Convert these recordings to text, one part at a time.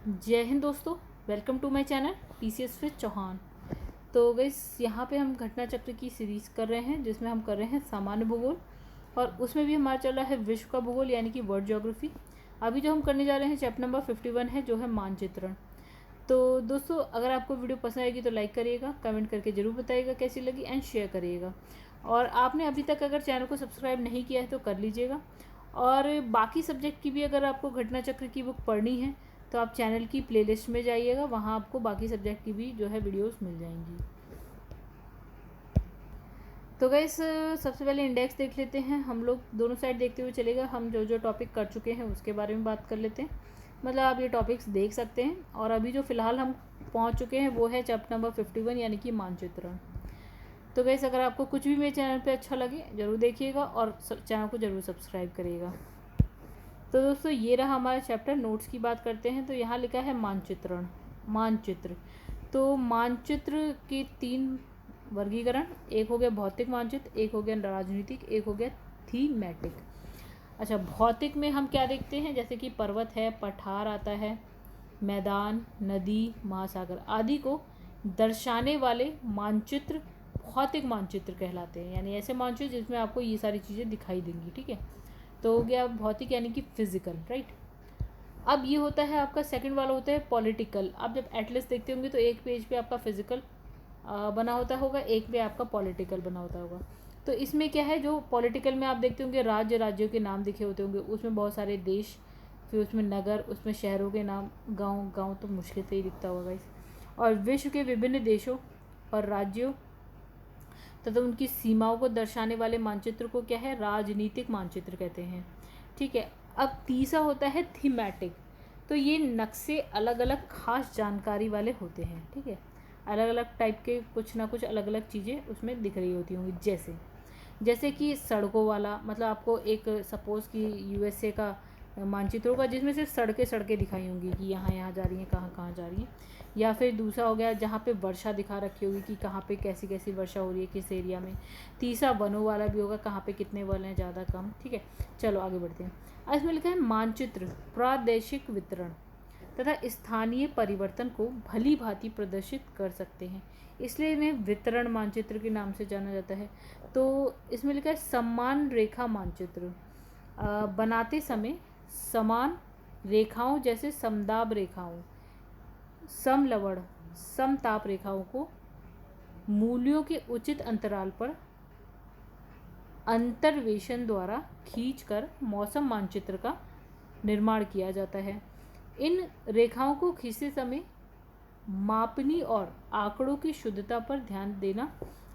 जय हिंद दोस्तों। Welcome to my channel TCS with Chauhan. तो गाइस यहाँ पे हम घटना चक्र की सीरीज़ कर रहे हैं जिसमें हम कर रहे हैं सामान्य भूगोल और उसमें भी हमारा चल रहा है विश्व का भूगोल यानी कि वर्ल्ड ज्योग्राफी। अभी जो हम करने जा रहे हैं चैप्टर नंबर 51 है जो है मानचित्रण। तो दोस्तों अगर आपको वीडियो पसंद आएगी तो लाइक करिएगा, कमेंट करके ज़रूर बताइएगा कैसी लगी एंड शेयर करिएगा। और आपने अभी तक अगर चैनल को सब्सक्राइब नहीं किया है तो कर लीजिएगा। और बाकी सब्जेक्ट की भी अगर आपको घटना चक्र की बुक पढ़नी है तो आप चैनल की प्लेलिस्ट में जाइएगा, वहाँ आपको बाकी सब्जेक्ट की भी जो है वीडियोस मिल जाएंगी। तो गाइस सबसे पहले इंडेक्स देख लेते हैं। हम लोग दोनों साइड देखते हुए चलेगा। हम जो जो टॉपिक कर चुके हैं उसके बारे में बात कर लेते हैं। मतलब आप ये टॉपिक्स देख सकते हैं। और अभी जो फ़िलहाल हम पहुंच चुके हैं वो है चैप्टर नंबर 51 यानी कि मानचित्रण। तो गाइस अगर आपको कुछ भी मेरे चैनल पे अच्छा लगे ज़रूर देखिएगा और चैनल को ज़रूर सब्सक्राइब करिएगा। तो दोस्तों ये रहा हमारा चैप्टर। नोट्स की बात करते हैं तो यहाँ लिखा है मानचित्रण। मानचित्र, तो मानचित्र के 3 वर्गीकरण, एक हो गया भौतिक मानचित्र, एक हो गया राजनीतिक, एक हो गया थीमेटिक। अच्छा, भौतिक में हम क्या देखते हैं, जैसे कि पर्वत है, पठार आता है, मैदान, नदी, महासागर आदि को दर्शाने वाले मानचित्र भौतिक मानचित्र कहलाते हैं। यानी ऐसे मानचित्र जिसमें आपको ये सारी चीज़ें दिखाई देंगी। ठीक है, तो हो गया भौतिक यानी कि फिजिकल, राइट। अब ये होता है आपका सेकंड वाला होता है पॉलिटिकल। आप जब एटलस देखते होंगे तो एक पेज पे आपका फिजिकल बना होता होगा, एक पे आपका पॉलिटिकल बना होता होगा। तो इसमें क्या है, जो पॉलिटिकल में आप देखते होंगे राज्यों के नाम लिखे होते होंगे, उसमें बहुत सारे देश, फिर उसमें नगर, उसमें शहरों के नाम, गांव तो मुश्किल से ही दिखता होगा इस। और विश्व के विभिन्न देशों और राज्यों तथा उनकी सीमाओं को दर्शाने वाले मानचित्र को क्या है, राजनीतिक मानचित्र कहते हैं। ठीक है, अब तीसरा होता है थीमेटिक। तो ये नक्शे अलग अलग खास जानकारी वाले होते हैं। ठीक है, अलग अलग टाइप के कुछ ना कुछ अलग अलग चीज़ें उसमें दिख रही होती होंगी। जैसे कि सड़कों वाला, मतलब आपको एक सपोज़ कि यूएसए का मानचित्र होगा जिसमें सिर्फ सड़कें दिखाई होंगी कि यहाँ यहाँ जा रही हैं, कहाँ कहाँ जा रही हैं। या फिर दूसरा हो गया जहाँ पे वर्षा दिखा रखी होगी कि कहाँ पे कैसी कैसी वर्षा हो रही है किस एरिया में। तीसरा वनों वाला भी होगा, कहाँ पे कितने वन हैं, ज़्यादा कम। ठीक है, चलो आगे बढ़ते हैं। अब इसमें लिखा है मानचित्र प्रादेशिक वितरण तथा स्थानीय परिवर्तन को भली भांति प्रदर्शित कर सकते हैं, इसलिए इन्हें वितरण मानचित्र के नाम से जाना जाता है। तो इसमें लिखा है समान रेखा मानचित्र। बनाते समय समान रेखाओं जैसे समदाब रेखाओं, समलवण, समताप रेखाओं को मूल्यों के उचित अंतराल पर अंतर्वेशन द्वारा खींचकर मौसम मानचित्र का निर्माण किया जाता है। इन रेखाओं को खींचते समय मापनी और आंकड़ों की शुद्धता पर ध्यान देना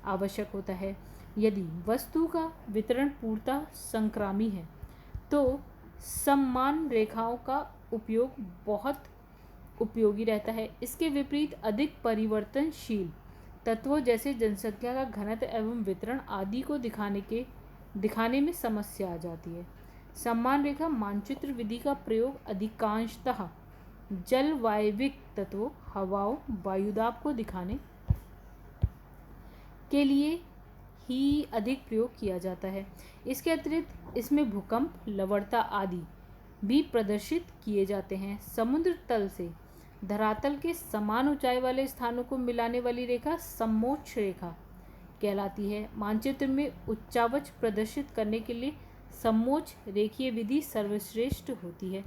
आवश्यक होता है। यदि वस्तु का वितरण पूर्णतः संक्रामी है तो समान रेखाओं का उपयोग बहुत उपयोगी रहता है। इसके विपरीत अधिक परिवर्तनशील तत्वों जैसे जनसंख्या का घनत्व एवं वितरण आदि को दिखाने में समस्या आ जाती है। समान रेखा मानचित्र विधि का प्रयोग अधिकांशतः जलवायविक तत्वों, हवाओं, वायुदाब को दिखाने के लिए ही अधिक प्रयोग किया जाता है। इसके अतिरिक्त इसमें भूकंप, लवणता आदि भी प्रदर्शित किए जाते हैं। समुद्र तल से धरातल के समान ऊंचाई वाले स्थानों को मिलाने वाली रेखा समोच्च रेखा कहलाती है। मानचित्र में उच्चावच प्रदर्शित करने के लिए समोच्च रेखीय विधि सर्वश्रेष्ठ होती है।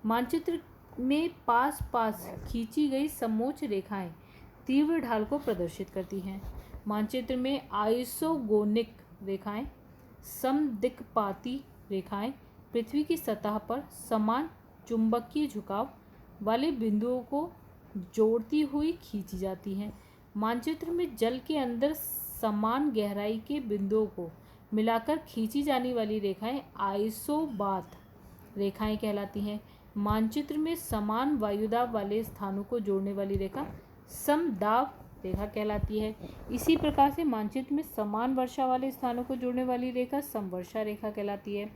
मानचित्र में पास पास खींची गई समोच्च रेखाएं तीव्र ढाल को प्रदर्शित करती हैं। मानचित्र में आइसोगोनिक रेखाएं, समदिक्पाती रेखाएं पृथ्वी की सतह पर समान चुंबकीय झुकाव वाले बिंदुओं को जोड़ती हुई खींची जाती हैं। मानचित्र में जल के अंदर समान गहराई के बिंदुओं को मिलाकर खींची जाने वाली रेखाएं आइसोबाथ रेखाएं कहलाती हैं। मानचित्र में समान वायुदाब वाले स्थानों को जोड़ने वाली रेखा समदाब रेखा कहलाती है। इसी प्रकार से मानचित्र में समान वर्षा वाले स्थानों को जोड़ने वाली रेखा समवर्षा रेखा कहलाती है।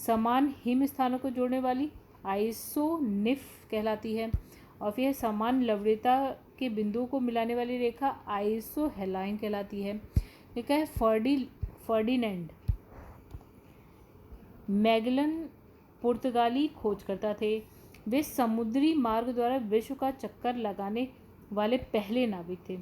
समान हिम स्थानों को जोड़ने वाली आइसोनिफ कहलाती है। और फिर समान लवणता के बिंदुओं को मिलाने वाली रेखा आइसोहेलाइन कहलाती है। लिखा है फर्डिनेंड मैगलन पुर्तगाली खोजकर्ता थे। वे समुद्री मार्ग द्वारा विश्व का चक्कर लगाने वाले पहले नाविक थे।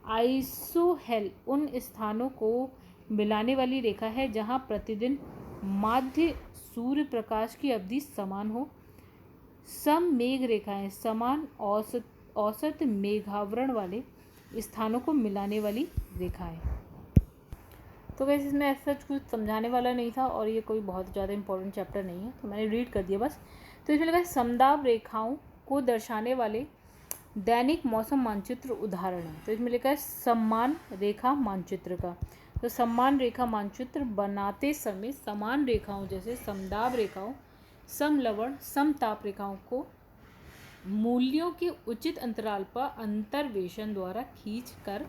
आइसोहेल उन स्थानों को मिलाने वाली रेखा है जहां प्रतिदिन माध्य सूर्य प्रकाश की अवधि समान हो। सम मेघ रेखाएं समान औसत मेघावरण वाले स्थानों को मिलाने वाली रेखाएं। तो वैसे इसमें ऐसा कुछ समझाने वाला नहीं था और ये कोई बहुत ज़्यादा इंपॉर्टेंट चैप्टर नहीं है, तो मैंने रीड कर दिया बस। तो इसमें लगा समदाब रेखाओं को दर्शाने वाले दैनिक मौसम मानचित्र उदाहरण है। तो इसमें लिखा है सम्मान रेखा मानचित्र का। तो सम्मान रेखा मानचित्र बनाते समय समान रेखाओं जैसे समदाब रेखाओं, समलवण, समताप रेखाओं को मूल्यों के उचित अंतराल पर अंतर्वेशन द्वारा खींचकर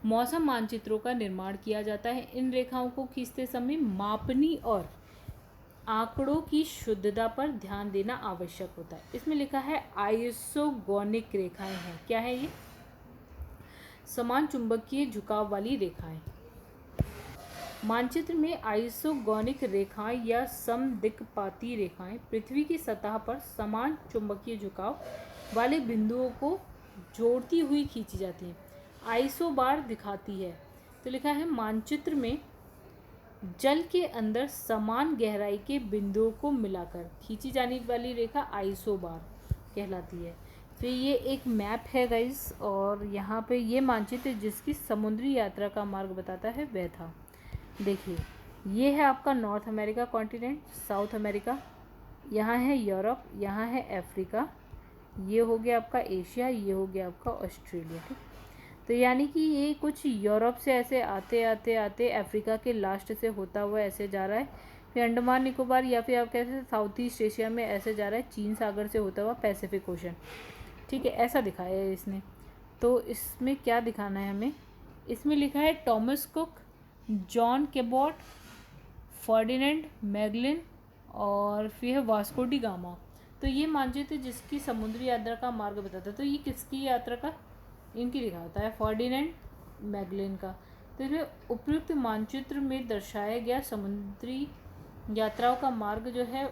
मौसम मानचित्रों का निर्माण किया जाता है। इन रेखाओं को खींचते समय मापनी और आंकड़ों की शुद्धता पर ध्यान देना आवश्यक होता है। इसमें लिखा है आइसोगोनिक रेखाएं हैं। क्या है ये? समान चुंबकीय झुकाव वाली रेखाएं। मानचित्र में आइसोगोनिक रेखाएं या समदिक्पाती रेखाएं पृथ्वी की सतह पर समान चुंबकीय झुकाव वाले बिंदुओं को जोड़ती हुई खींची जाती हैं। आइसोबार दिखाती है। तो लिखा है मानचित्र में जल के अंदर समान गहराई के बिंदुओं को मिलाकर खींची जाने वाली रेखा आइसोबार कहलाती है। फिर ये एक मैप है गाइस, और यहाँ पे ये मानचित्र जिसकी समुद्री यात्रा का मार्ग बताता है वह था। देखिए ये है आपका north America continent, south America, यहाँ है यूरोप, यहाँ है अफ्रीका, ये हो गया आपका एशिया, ये हो गया आपका ऑस्ट्रेलिया। ठीक, तो यानी कि ये कुछ यूरोप से ऐसे आते आते आते अफ्रीका के लास्ट से होता हुआ ऐसे जा रहा है, फिर अंडमान निकोबार या फिर आप कैसे साउथ ईस्ट एशिया में ऐसे जा रहा है, चीन सागर से होता हुआ पैसिफिक ओशन। ठीक है, ऐसा दिखाया है इसने। तो इसमें क्या दिखाना है हमें? इसमें लिखा है टॉमस कुक, जॉन केबॉट, फर्डिनेंड मैगलिन और फिर है वास्को डी गामा। तो ये मानचित्र जिसकी समुद्री यात्रा का मार्ग बताता है। तो ये किसकी यात्रा का? इनकी लिखा होता है, फर्डिनेंड मैगलिन का। तो इसमें उपयुक्त मानचित्र में दर्शाया गया समुद्री यात्राओं का मार्ग जो है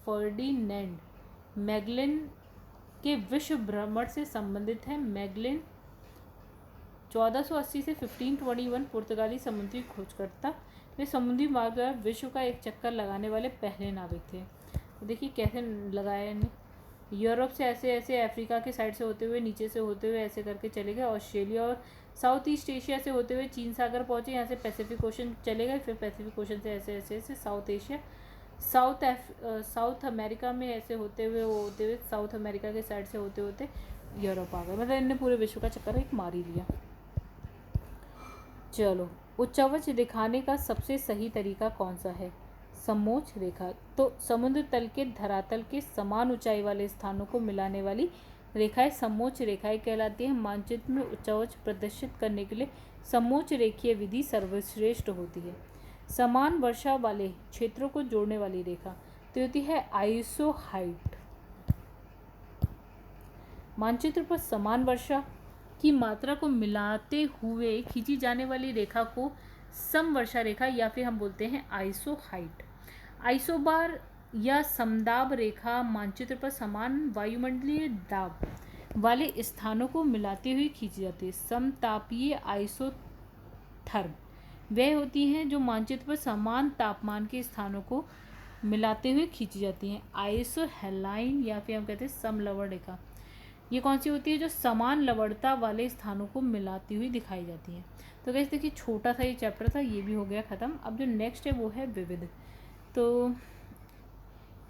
फर्डिनेंड मैगलिन के विश्व भ्रमण से संबंधित है। मैगलिन 1480 से 1521 पुर्तगाली समुद्री खोजकर्ता, वे समुद्री मार्ग द्वारा विश्व का एक चक्कर लगाने वाले पहले नाविक थे। तो देखिए कैसे लगाया इन्हें, यूरोप से ऐसे ऐसे अफ्रीका के साइड से होते हुए नीचे से होते हुए ऐसे करके चले गए, ऑस्ट्रेलिया और साउथ ईस्ट एशिया से होते हुए चीन सागर पहुँचे, यहाँ से पैसिफिक ओशन चले गए, फिर पैसिफिक ओशन से ऐसे ऐसे ऐसे साउथ एशिया, साउथ अमेरिका में ऐसे होते हुए साउथ अमेरिका के साइड से होते होते यूरोप आ गए। मतलब इनने पूरे विश्व का चक्कर एक मार ही लिया। चलो, उच्चावच दिखाने का सबसे सही तरीका कौन सा है? समोच्च रेखा। तो समुद्र तल के धरातल के समान ऊंचाई वाले स्थानों को मिलाने वाली रेखाएं समोच्च रेखाएं कहलाती हैं। मानचित्र में उच्चावच प्रदर्शित करने के लिए समोच्च रेखीय विधि सर्वश्रेष्ठ होती है। समान वर्षा वाले क्षेत्रों को जोड़ने वाली रेखा तो होती है आइसोहाइट। मानचित्र पर समान वर्षा की मात्रा को मिलाते हुए खींची जाने वाली रेखा को समवर्षा रेखा या फिर हम बोलते हैं आइसोहाइट। आइसोबार या समदाब रेखा मानचित्र पर समान वायुमंडलीय दाब वाले स्थानों को मिलाते हुए खींची जाती है। समतापीय आइसोथर्म वे होती हैं जो मानचित्र पर समान तापमान के स्थानों को मिलाते हुए खींची जाती हैं। आइसोहेलाइन या फिर हम कहते हैं समलवण रेखा, ये कौन सी होती है? जो समान लवणता वाले स्थानों को मिलाती हुई दिखाई जाती है। तो गाइस देखिए छोटा सा ये चैप्टर था, ये भी हो गया ख़त्म। अब जो नेक्स्ट है वो है विविध। तो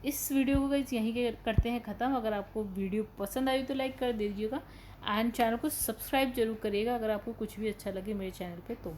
इस वीडियो को गाइस यहीं करते हैं ख़त्म। अगर आपको वीडियो पसंद आई तो लाइक कर दीजिएगा एंड चैनल को सब्सक्राइब जरूर करिएगा अगर आपको कुछ भी अच्छा लगे मेरे चैनल पे तो।